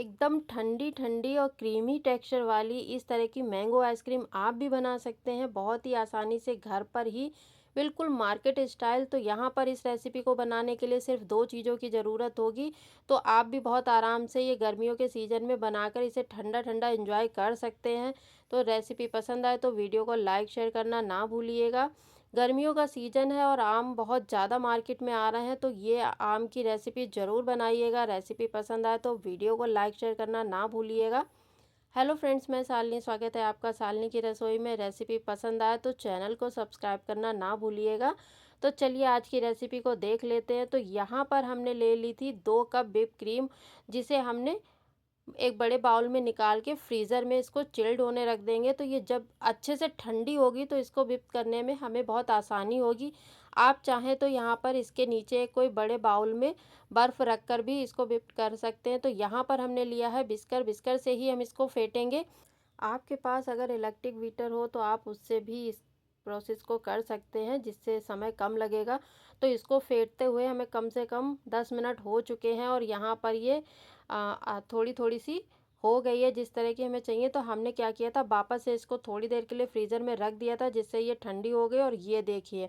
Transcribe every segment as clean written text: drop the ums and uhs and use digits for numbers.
एकदम ठंडी ठंडी और क्रीमी टेक्सचर वाली इस तरह की मैंगो आइसक्रीम आप भी बना सकते हैं बहुत ही आसानी से घर पर ही, बिल्कुल मार्केट स्टाइल। तो यहाँ पर इस रेसिपी को बनाने के लिए सिर्फ दो चीज़ों की ज़रूरत होगी। तो आप भी बहुत आराम से ये गर्मियों के सीज़न में बनाकर इसे ठंडा ठंडा एंजॉय कर सकते हैं। तो रेसिपी पसंद आए तो वीडियो को लाइक शेयर करना ना भूलिएगा। गर्मियों का सीज़न है और आम बहुत ज़्यादा मार्केट में आ रहे हैं, तो ये आम की रेसिपी ज़रूर बनाइएगा। रेसिपी पसंद आए तो वीडियो को लाइक शेयर करना ना भूलिएगा। हेलो फ्रेंड्स, मैं शालिनी, स्वागत है आपका शालिनी की रसोई में। रेसिपी पसंद आए तो चैनल को सब्सक्राइब करना ना भूलिएगा। तो चलिए आज की रेसिपी को देख लेते हैं। तो यहाँ पर हमने ले ली थी 2 कप व्हिप क्रीम, जिसे हमने एक बड़े बाउल में निकाल के फ्रीज़र में इसको चिल्ड होने रख देंगे। तो ये जब अच्छे से ठंडी होगी तो इसको व्हिप करने में हमें बहुत आसानी होगी। आप चाहें तो यहाँ पर इसके नीचे कोई बड़े बाउल में बर्फ़ रख कर भी इसको व्हिप कर सकते हैं। तो यहाँ पर हमने लिया है बिस्कर, बिस्कर से ही हम इसको फेंटेंगे। आपके पास अगर इलेक्ट्रिक बीटर हो तो आप उससे भी इस प्रोसेस को कर सकते हैं, जिससे समय कम लगेगा। तो इसको फेंटते हुए हमें कम से कम 10 मिनट हो चुके हैं और यहाँ पर ये थोड़ी थोड़ी सी हो गई है जिस तरह की हमें चाहिए। तो हमने क्या किया था, वापस से इसको थोड़ी देर के लिए फ्रीज़र में रख दिया था, जिससे ये ठंडी हो गई। और ये देखिए,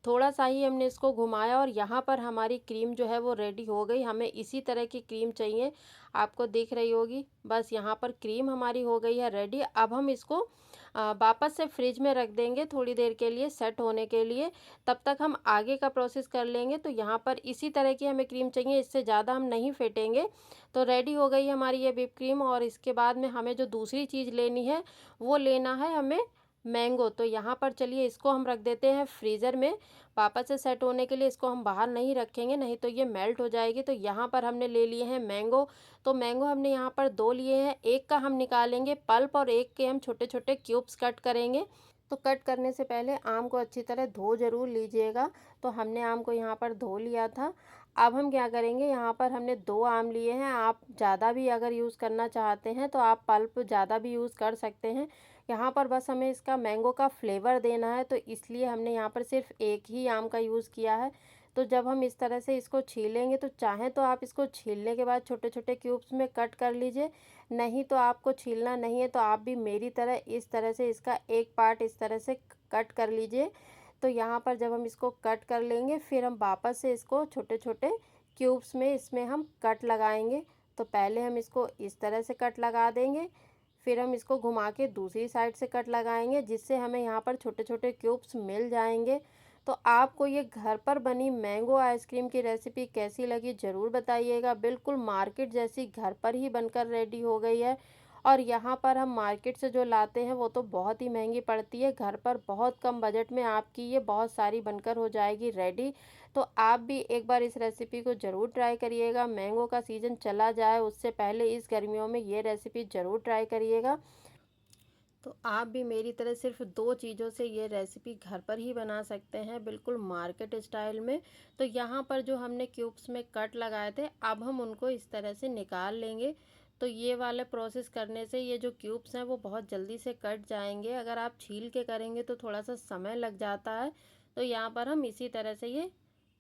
थोड़ा सा ही हमने इसको घुमाया और यहाँ पर हमारी क्रीम जो है वो रेडी हो गई। हमें इसी तरह की क्रीम चाहिए, आपको दिख रही होगी। बस यहाँ पर क्रीम हमारी हो गई है रेडी। अब हम इसको वापस से फ्रिज में रख देंगे थोड़ी देर के लिए सेट होने के लिए। तब तक हम आगे का प्रोसेस कर लेंगे। तो यहाँ पर इसी तरह की हमें क्रीम चाहिए, इससे ज़्यादा हम नहीं फेंटेंगे। तो रेडी हो गई हमारी ये व्हिप क्रीम। और इसके बाद में हमें जो दूसरी चीज़ लेनी है वो लेना है हमें मैंगो। तो यहाँ पर चलिए इसको हम रख देते हैं फ्रीज़र में वापस से सेट होने के लिए। इसको हम बाहर नहीं रखेंगे, नहीं तो ये मेल्ट हो जाएगी। तो यहाँ पर हमने ले लिए हैं मैंगो। तो मैंगो हमने यहाँ पर 2 लिए हैं। एक का हम निकालेंगे पल्प और एक के हम छोटे छोटे क्यूब्स कट करेंगे। तो कट करने से पहले आम को अच्छी तरह धो ज़रूर लीजिएगा। तो हमने आम को यहाँ पर धो लिया था। अब हम क्या करेंगे, यहाँ पर हमने 2 आम लिए हैं। आप ज़्यादा भी अगर यूज़ करना चाहते हैं तो आप पल्प ज़्यादा भी यूज़ कर सकते हैं। यहाँ पर बस हमें इसका मैंगो का फ्लेवर देना है, तो इसलिए हमने यहाँ पर सिर्फ एक ही आम का यूज़ किया है। तो जब हम इस तरह से इसको छीलेंगे, तो चाहें तो आप इसको छीलने के बाद छोटे छोटे क्यूब्स में कट कर लीजिए। नहीं तो आपको छीलना नहीं है तो आप भी मेरी तरह इस तरह से इसका एक पार्ट इस तरह से कट कर लीजिए। तो यहाँ पर जब हम इसको कट कर लेंगे, फिर हम वापस से इसको छोटे छोटे क्यूब्स में इसमें हम कट लगाएंगे। तो पहले हम इसको इस तरह से कट लगा देंगे, फिर हम इसको घुमा के दूसरी साइड से कट लगाएंगे, जिससे हमें यहाँ पर छोटे छोटे क्यूब्स मिल जाएंगे। तो आपको ये घर पर बनी मैंगो आइसक्रीम की रेसिपी कैसी लगी ज़रूर बताइएगा। बिल्कुल मार्केट जैसी घर पर ही बनकर रेडी हो गई है। और यहाँ पर हम मार्केट से जो लाते हैं वो तो बहुत ही महंगी पड़ती है। घर पर बहुत कम बजट में आपकी ये बहुत सारी बनकर हो जाएगी रेडी। तो आप भी एक बार इस रेसिपी को ज़रूर ट्राई करिएगा। मैंगो का सीज़न चला जाए उससे पहले इस गर्मियों में ये रेसिपी ज़रूर ट्राई करिएगा। तो आप भी मेरी तरह सिर्फ 2 चीज़ों से ये रेसिपी घर पर ही बना सकते हैं, बिल्कुल मार्केट स्टाइल में। तो यहाँ पर जो हमने क्यूब्स में कट लगाए थे, अब हम उनको इस तरह से निकाल लेंगे। तो ये वाले प्रोसेस करने से ये जो क्यूब्स हैं वो बहुत जल्दी से कट जाएंगे। अगर आप छील के करेंगे तो थोड़ा सा समय लग जाता है। तो यहाँ पर हम इसी तरह से ये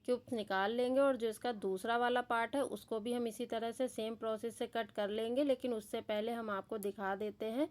क्यूब्स निकाल लेंगे। और जो इसका दूसरा वाला पार्ट है उसको भी हम इसी तरह से सेम प्रोसेस से कट कर लेंगे। लेकिन उससे पहले हम आपको दिखा देते हैं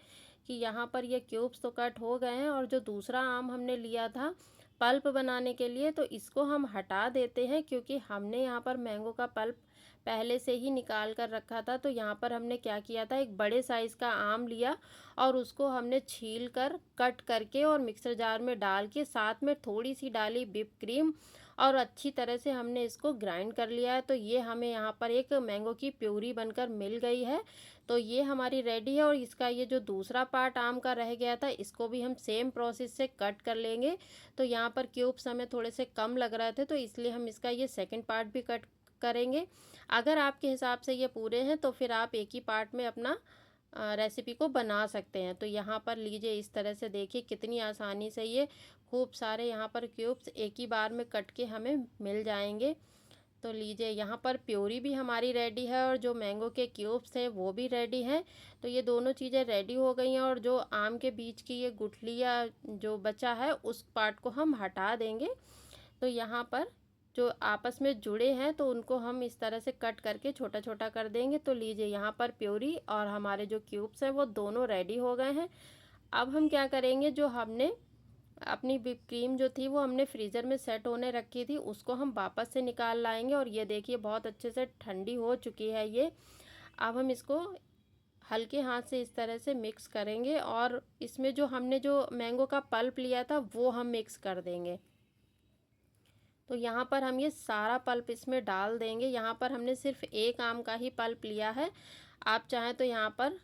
कि यहाँ पर ये क्यूब्स तो कट हो गए हैं। और जो दूसरा आम हमने लिया था पल्प बनाने के लिए, तो इसको हम हटा देते हैं, क्योंकि हमने यहाँ पर मैंगो का पल्प पहले से ही निकाल कर रखा था। तो यहाँ पर हमने क्या किया था, एक बड़े साइज़ का आम लिया और उसको हमने छील कर कट करके और मिक्सर जार में डाल के साथ में थोड़ी सी डाली व्हिप क्रीम और अच्छी तरह से हमने इसको ग्राइंड कर लिया है। तो ये हमें यहाँ पर एक मैंगो की प्यूरी बनकर मिल गई है। तो ये हमारी रेडी है। और इसका ये जो दूसरा पार्ट आम का रह गया था, इसको भी हम सेम प्रोसेस से कट कर लेंगे। तो यहाँ पर क्यूब्स हमें थोड़े से कम लग रहे थे, तो इसलिए हम इसका ये सेकंड पार्ट भी कट करेंगे। अगर आपके हिसाब से ये पूरे हैं तो फिर आप एक ही पार्ट में अपना रेसिपी को बना सकते हैं। तो यहाँ पर लीजिए, इस तरह से देखिए कितनी आसानी से ये खूब सारे यहाँ पर क्यूब्स एक ही बार में कट के हमें मिल जाएंगे। तो लीजिए, यहाँ पर प्योरी भी हमारी रेडी है और जो मैंगो के क्यूब्स हैं वो भी रेडी हैं। तो ये दोनों चीज़ें रेडी हो गई हैं। और जो आम के बीच की ये गुठली या जो बचा है उस पार्ट को हम हटा देंगे। तो यहाँ पर जो आपस में जुड़े हैं तो उनको हम इस तरह से कट करके छोटा छोटा कर देंगे। तो लीजिए यहाँ पर प्योरी और हमारे जो क्यूब्स हैं वो दोनों रेडी हो गए हैं। अब हम क्या करेंगे, जो हमने अपनी व्हिप क्रीम जो थी वो हमने फ्रीज़र में सेट होने रखी थी, उसको हम वापस से निकाल लाएंगे। और ये देखिए बहुत अच्छे से ठंडी हो चुकी है ये। अब हम इसको हल्के हाथ से इस तरह से मिक्स करेंगे और इसमें जो हमने जो मैंगो का पल्प लिया था वो हम मिक्स कर देंगे। तो यहाँ पर हम ये सारा पल्प इसमें डाल देंगे। यहाँ पर हमने सिर्फ एक आम का ही पल्प लिया है, आप चाहें तो यहाँ पर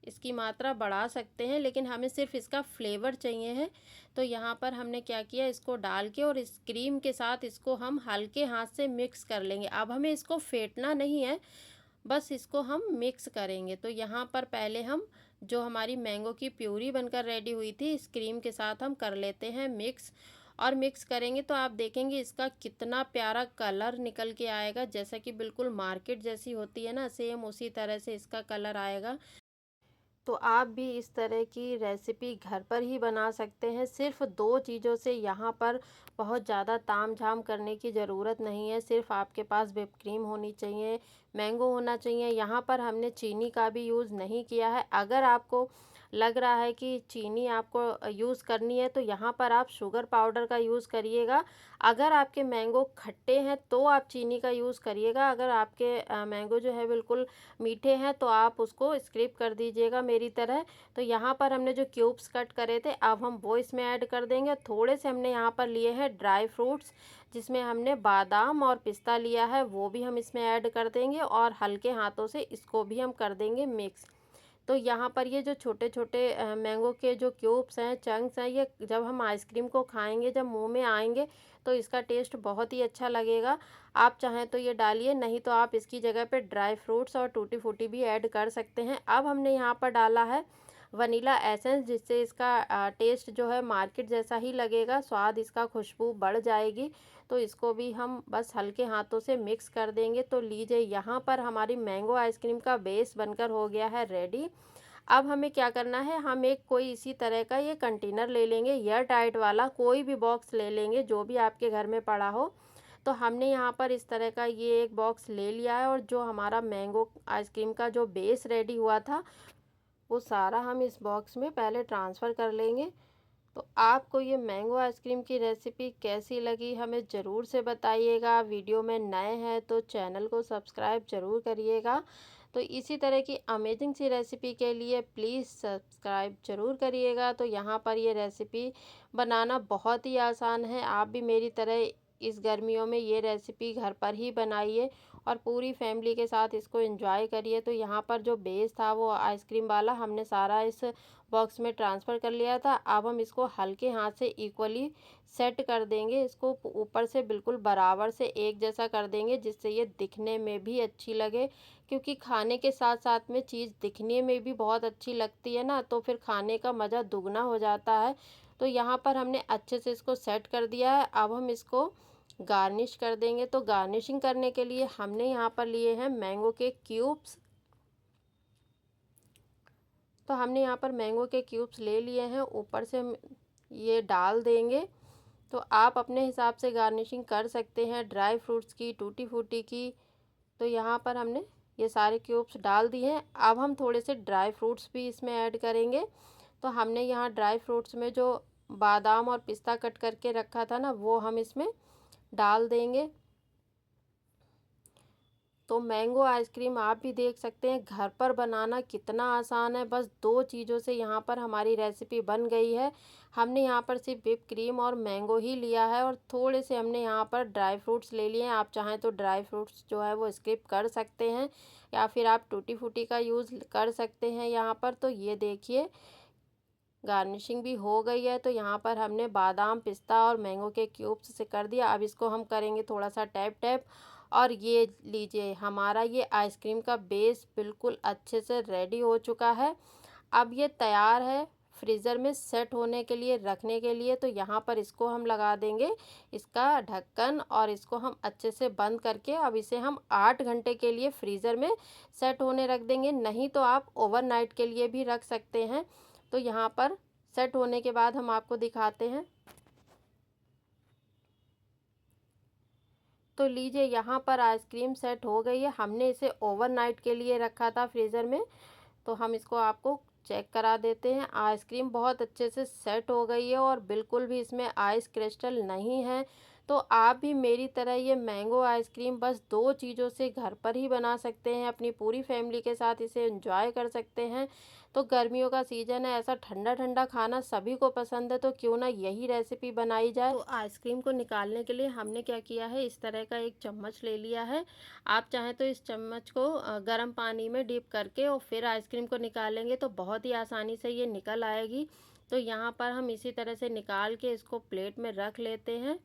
इसकी मात्रा बढ़ा सकते हैं, लेकिन हमें सिर्फ इसका फ्लेवर चाहिए है। तो यहाँ पर हमने क्या किया, इसको डाल के और इस क्रीम के साथ इसको हम हल्के हाथ से मिक्स कर लेंगे। अब हमें इसको फेंटना नहीं है, बस इसको हम मिक्स करेंगे। तो यहाँ पर पहले हम जो हमारी मैंगो की प्यूरी बनकर रेडी हुई थी इस क्रीम के साथ हम कर लेते हैं मिक्स। और मिक्स करेंगे तो आप देखेंगे इसका कितना प्यारा कलर निकल के आएगा, जैसा कि बिल्कुल मार्केट जैसी होती है ना, सेम उसी तरह से इसका कलर आएगा। तो आप भी इस तरह की रेसिपी घर पर ही बना सकते हैं। सिर्फ 2 चीज़ों से यहाँ पर बहुत ज़्यादा तामझाम करने की ज़रूरत नहीं है। सिर्फ आपके पास व्हिप क्रीम होनी चाहिए, मैंगो होना चाहिए। यहाँ पर हमने चीनी का भी यूज़ नहीं किया है। अगर आपको लग रहा है कि चीनी आपको यूज़ करनी है तो यहाँ पर आप शुगर पाउडर का यूज़ करिएगा। अगर आपके मैंगो खट्टे हैं तो आप चीनी का यूज़ करिएगा। अगर आपके मैंगो जो है बिल्कुल मीठे हैं तो आप उसको स्किप कर दीजिएगा मेरी तरह। तो यहाँ पर हमने जो क्यूब्स कट करे थे अब हम वो इसमें ऐड कर देंगे। थोड़े से हमने यहाँ पर लिए हैं ड्राई फ्रूट्स, जिसमें हमने बादाम और पिस्ता लिया है, वो भी हम इसमें ऐड कर देंगे और हल्के हाथों से इसको भी हम कर देंगे मिक्स। तो यहाँ पर ये जो छोटे छोटे मैंगो के जो क्यूब्स हैं, चंक्स हैं, ये जब हम आइसक्रीम को खाएंगे, जब मुंह में आएंगे तो इसका टेस्ट बहुत ही अच्छा लगेगा। आप चाहें तो ये डालिए, नहीं तो आप इसकी जगह पे ड्राई फ्रूट्स और टूटी फूटी भी ऐड कर सकते हैं। अब हमने यहाँ पर डाला है वनीला एसेंस, जिससे इसका टेस्ट जो है मार्केट जैसा ही लगेगा, स्वाद इसका खुशबू बढ़ जाएगी। तो इसको भी हम बस हल्के हाथों से मिक्स कर देंगे। तो लीजिए यहाँ पर हमारी मैंगो आइसक्रीम का बेस बनकर हो गया है रेडी। अब हमें क्या करना है, हम एक कोई इसी तरह का ये कंटेनर ले लेंगे, एयर टाइट वाला कोई भी बॉक्स ले लेंगे जो भी आपके घर में पड़ा हो। तो हमने यहाँ पर इस तरह का ये एक बॉक्स ले लिया है और जो हमारा मैंगो आइसक्रीम का जो बेस रेडी हुआ था वो सारा हम इस बॉक्स में पहले ट्रांसफ़र कर लेंगे। तो आपको ये मैंगो आइसक्रीम की रेसिपी कैसी लगी हमें ज़रूर से बताइएगा। वीडियो में नए हैं तो चैनल को सब्सक्राइब ज़रूर करिएगा। तो इसी तरह की अमेजिंग सी रेसिपी के लिए प्लीज़ सब्सक्राइब ज़रूर करिएगा। तो यहाँ पर ये रेसिपी बनाना बहुत ही आसान है, आप भी मेरी तरह इस गर्मियों में ये रेसिपी घर पर ही बनाइए और पूरी फैमिली के साथ इसको एंजॉय करिए। तो यहाँ पर जो बेस था वो आइसक्रीम वाला हमने सारा इस बॉक्स में ट्रांसफ़र कर लिया था। अब हम इसको हल्के हाथ से इक्वली सेट कर देंगे, इसको ऊपर से बिल्कुल बराबर से एक जैसा कर देंगे, जिससे ये दिखने में भी अच्छी लगे। क्योंकि खाने के साथ साथ में चीज़ दिखने में भी बहुत अच्छी लगती है ना, तो फिर खाने का मज़ा दुगना हो जाता है। तो यहाँ पर हमने अच्छे से इसको सेट कर दिया है। अब हम इसको गार्निश कर देंगे। तो गार्निशिंग करने के लिए हमने यहाँ पर लिए हैं मैंगो के क्यूब्स। तो हमने यहाँ पर मैंगो के क्यूब्स ले लिए हैं, ऊपर से हम ये डाल देंगे। तो आप अपने हिसाब से गार्निशिंग कर सकते हैं, ड्राई फ्रूट्स की, टूटी फूटी की। तो यहाँ पर हमने ये सारे क्यूब्स डाल दिए हैं। अब हम थोड़े से ड्राई फ्रूट्स भी इसमें ऐड करेंगे। तो हमने यहाँ ड्राई फ्रूट्स में जो बादाम और पिस्ता कट करके रखा था ना, वो हम इसमें डाल देंगे। तो मैंगो आइसक्रीम आप भी देख सकते हैं घर पर बनाना कितना आसान है। बस 2 चीज़ों से यहाँ पर हमारी रेसिपी बन गई है। हमने यहाँ पर सिर्फ व्हिप क्रीम और मैंगो ही लिया है और थोड़े से हमने यहाँ पर ड्राई फ्रूट्स ले लिए हैं। आप चाहें तो ड्राई फ्रूट्स जो है वो स्किप कर सकते हैं या फिर आप टूटी फूटी का यूज़ कर सकते हैं यहाँ पर। तो ये देखिए गार्निशिंग भी हो गई है। तो यहाँ पर हमने बादाम, पिस्ता और मैंगो के क्यूब्स से कर दिया। अब इसको हम करेंगे थोड़ा सा टैप टैप और ये लीजिए हमारा ये आइसक्रीम का बेस बिल्कुल अच्छे से रेडी हो चुका है। अब ये तैयार है फ्रीज़र में सेट होने के लिए, रखने के लिए। तो यहाँ पर इसको हम लगा देंगे इसका ढक्कन और इसको हम अच्छे से बंद करके अब इसे हम 8 घंटे के लिए फ्रीज़र में सेट होने रख देंगे। नहीं तो आप ओवरनाइट के लिए भी रख सकते हैं। तो यहाँ पर सेट होने के बाद हम आपको दिखाते हैं। तो लीजिए यहाँ पर आइसक्रीम सेट हो गई है। हमने इसे ओवरनाइट के लिए रखा था फ्रीज़र में, तो हम इसको आपको चेक करा देते हैं। आइसक्रीम बहुत अच्छे से सेट हो गई है और बिल्कुल भी इसमें आइस क्रिस्टल नहीं है। तो आप भी मेरी तरह ये मैंगो आइसक्रीम बस 2 चीज़ों से घर पर ही बना सकते हैं, अपनी पूरी फैमिली के साथ इसे एंजॉय कर सकते हैं। तो गर्मियों का सीज़न है, ऐसा ठंडा-ठंडा खाना सभी को पसंद है, तो क्यों ना यही रेसिपी बनाई जाए। तो आइसक्रीम को निकालने के लिए हमने क्या किया है, इस तरह का एक चम्मच ले लिया है। आप चाहें तो इस चम्मच को गर्म पानी में डिप करके और फिर आइसक्रीम को निकालेंगे तो बहुत ही आसानी से ये निकल आएगी। तो यहाँ पर हम इसी तरह से निकाल के इसको प्लेट में रख लेते हैं।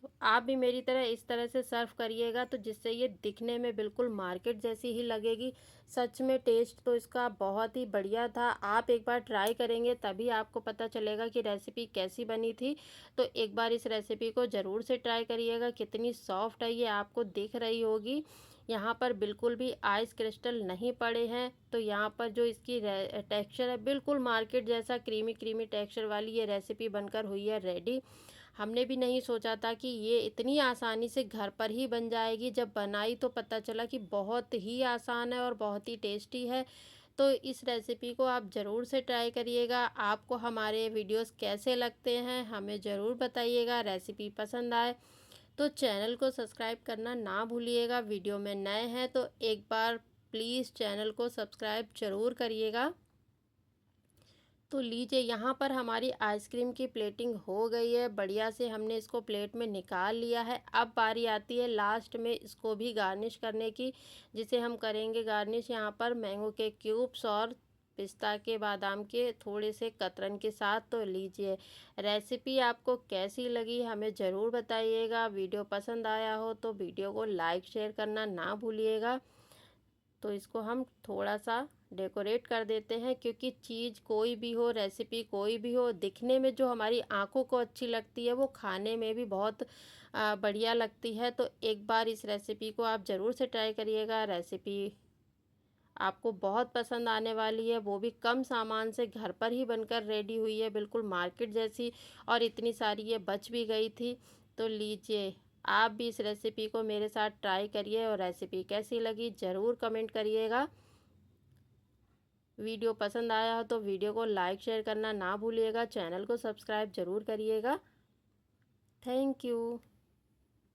तो आप भी मेरी तरह इस तरह से सर्व करिएगा, तो जिससे ये दिखने में बिल्कुल मार्केट जैसी ही लगेगी। सच में टेस्ट तो इसका बहुत ही बढ़िया था। आप एक बार ट्राई करेंगे तभी आपको पता चलेगा कि रेसिपी कैसी बनी थी। तो एक बार इस रेसिपी को ज़रूर से ट्राई करिएगा। कितनी सॉफ्ट है ये आपको दिख रही होगी। यहाँ पर बिल्कुल भी आइस क्रिस्टल नहीं पड़े हैं। तो यहाँ पर जो इसकी टेक्सचर है बिल्कुल मार्केट जैसा क्रीमी क्रीमी टेक्सचर वाली ये रेसिपी बनकर हुई है रेडी। हमने भी नहीं सोचा था कि ये इतनी आसानी से घर पर ही बन जाएगी। जब बनाई तो पता चला कि बहुत ही आसान है और बहुत ही टेस्टी है। तो इस रेसिपी को आप ज़रूर से ट्राई करिएगा। आपको हमारे वीडियोस कैसे लगते हैं हमें ज़रूर बताइएगा। रेसिपी पसंद आए तो चैनल को सब्सक्राइब करना ना भूलिएगा। वीडियो में नए हैं तो एक बार प्लीज़ चैनल को सब्सक्राइब ज़रूर करिएगा। तो लीजिए यहाँ पर हमारी आइसक्रीम की प्लेटिंग हो गई है, बढ़िया से हमने इसको प्लेट में निकाल लिया है। अब बारी आती है लास्ट में इसको भी गार्निश करने की, जिसे हम करेंगे गार्निश यहाँ पर मैंगो के क्यूब्स और पिस्ता के बादाम के थोड़े से कतरन के साथ। तो लीजिए रेसिपी आपको कैसी लगी हमें ज़रूर बताइएगा। वीडियो पसंद आया हो तो वीडियो को लाइक शेयर करना ना भूलिएगा। तो इसको हम थोड़ा सा डेकोरेट कर देते हैं, क्योंकि चीज़ कोई भी हो, रेसिपी कोई भी हो, दिखने में जो हमारी आंखों को अच्छी लगती है वो खाने में भी बहुत बढ़िया लगती है। तो एक बार इस रेसिपी को आप ज़रूर से ट्राई करिएगा। रेसिपी आपको बहुत पसंद आने वाली है, वो भी कम सामान से घर पर ही बनकर रेडी हुई है, बिल्कुल मार्केट जैसी। और इतनी सारी ये बच भी गई थी। तो लीजिए आप भी इस रेसिपी को मेरे साथ ट्राई करिए और रेसिपी कैसी लगी ज़रूर कमेंट करिएगा। वीडियो पसंद आया हो तो वीडियो को लाइक शेयर करना ना भूलिएगा। चैनल को सब्सक्राइब ज़रूर करिएगा। Thank you.